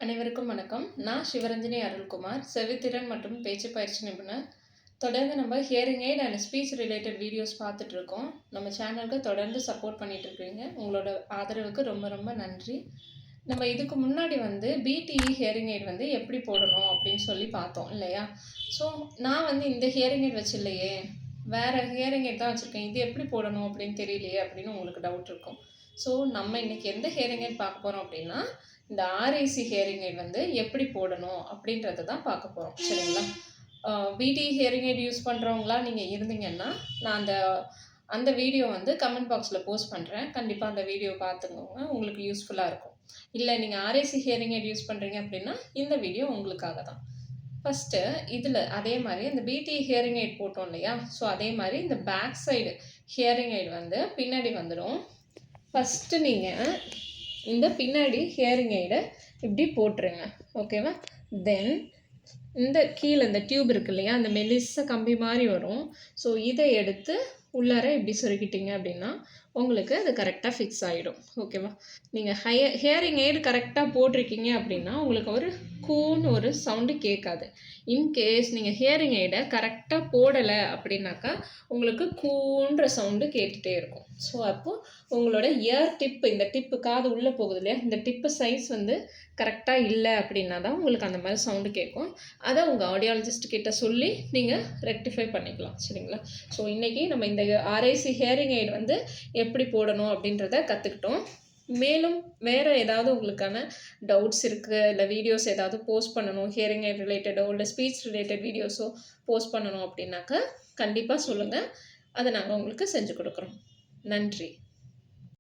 அனைவருக்கும் வணக்கம். நான் சிவரஞ்சனி அருள்குமார், செவித்திறன் மற்றும் பேச்சு பயிற்சி நிபுணர். தொடர்ந்து நம்ம hearing aid and speech related videos பார்த்துட்ருக்கோம். நம்ம சேனலுக்கு தொடர்ந்து சப்போர்ட் பண்ணிகிட்ருக்கீங்க. உங்களோட ஆதரவுக்கு ரொம்ப ரொம்ப நன்றி. நம்ம இதுக்கு முன்னாடி பிடிஇ ஹியரிங் எய்ட் எப்படி போடணும் அப்படின்னு சொல்லி பார்த்தோம் இல்லையா? ஸோ நான் இந்த ஹியரிங் எய்ட் வச்சில்லையே, வேறு ஹியரிங் எய்ட் தான் வச்சுருக்கேன். இது எப்படி போடணும் அப்படின்னு தெரியலையே அப்படின்னு உங்களுக்கு டவுட் இருக்கும். ஸோ நம்ம இன்றைக்கி எந்த ஹியரிங் எய்ட் பார்க்க போகிறோம் அப்படின்னா, இந்த ஆர்ஐசி ஹியரிங் எய்ட் எப்படி போடணும் அப்படின்றத தான் பார்க்க போகிறோம். சரிங்களா? பிடி ஹியரிங் எய்ட் யூஸ் பண்ணுறவங்களா நீங்கள் இருந்தீங்கன்னா, நான் அந்த வீடியோ கமெண்ட் பாக்ஸில் போஸ்ட் பண்ணுறேன். கண்டிப்பாக அந்த வீடியோ பார்த்துக்கோங்க, உங்களுக்கு யூஸ்ஃபுல்லாக இருக்கும். இல்லை நீங்கள் ஆர்ஐசி ஹியரிங் எய்ட் யூஸ் பண்ணுறீங்க அப்படின்னா இந்த வீடியோ உங்களுக்காக தான். ஃபஸ்ட்டு இதில் அதே மாதிரி இந்த பிடி ஹியரிங் எய்ட் போட்டோம் இல்லையா? ஸோ அதே மாதிரி இந்த பேக் சைடு ஹியரிங் எய்ட் பின்னாடி வந்துடும். ஃபஸ்ட்டு நீங்கள் இந்த பின்னாடி ஹியரிங் எய்டை இப்படி போட்டுருங்க. ஓகேவா? தென் இந்த கீழே இந்த டியூப் இருக்கு இல்லையா, அந்த மெலிச கம்பி மாதிரி வரும். ஸோ இதை எடுத்து உள்ளார இப்படி சொருக்கிட்டீங்க அப்படின்னா உங்களுக்கு அது கரெக்டாக ஃபிக்ஸ் ஆகிடும். ஓகேவா? நீங்கள் ஹியரிங் எய்டு கரெக்டாக போட்டிருக்கீங்க அப்படின்னா உங்களுக்கு ஒரு கூன்னு ஒரு சவுண்டு கேட்காது. இன்கேஸ் நீங்கள் ஹியரிங் எய்டை கரெக்டாக போடலை அப்படின்னாக்கா உங்களுக்கு கூன்ற சவுண்டு கேட்டுகிட்டே இருக்கும். ஸோ அப்போது உங்களோட இயர் டிப்பு, இந்த டிப்பு காது உள்ளே போகுது இல்லையா, இந்த டிப்பு சைஸ் கரெக்டாக இல்லை அப்படின்னா தான் உங்களுக்கு அந்த மாதிரி சவுண்டு கேட்கும். அதை உங்கள் ஆடியாலஜிஸ்ட் கிட்ட சொல்லி நீங்கள் ரெக்டிஃபை பண்ணிக்கலாம். சரிங்களா? ஸோ இன்றைக்கி நம்ம இந்த ஆர்ஐசி ஹியரிங் எய்டு எப்படி போடணும் அப்படின்றத கற்றுக்கிட்டோம். மேலும் வேறு ஏதாவது உங்களுக்கான டவுட்ஸ் இருக்குது, இல்லை வீடியோஸ் ஏதாவது போஸ்ட் பண்ணணும், ஹியரிங் எய்ட் ரிலேட்டடோ இல்லை ஸ்பீச் ரிலேட்டட் வீடியோஸோ போஸ்ட் பண்ணணும் அப்படின்னாக்கா கண்டிப்பாக சொல்லுங்கள். அதை நாங்கள் உங்களுக்கு செஞ்சு கொடுக்குறோம். நன்றி.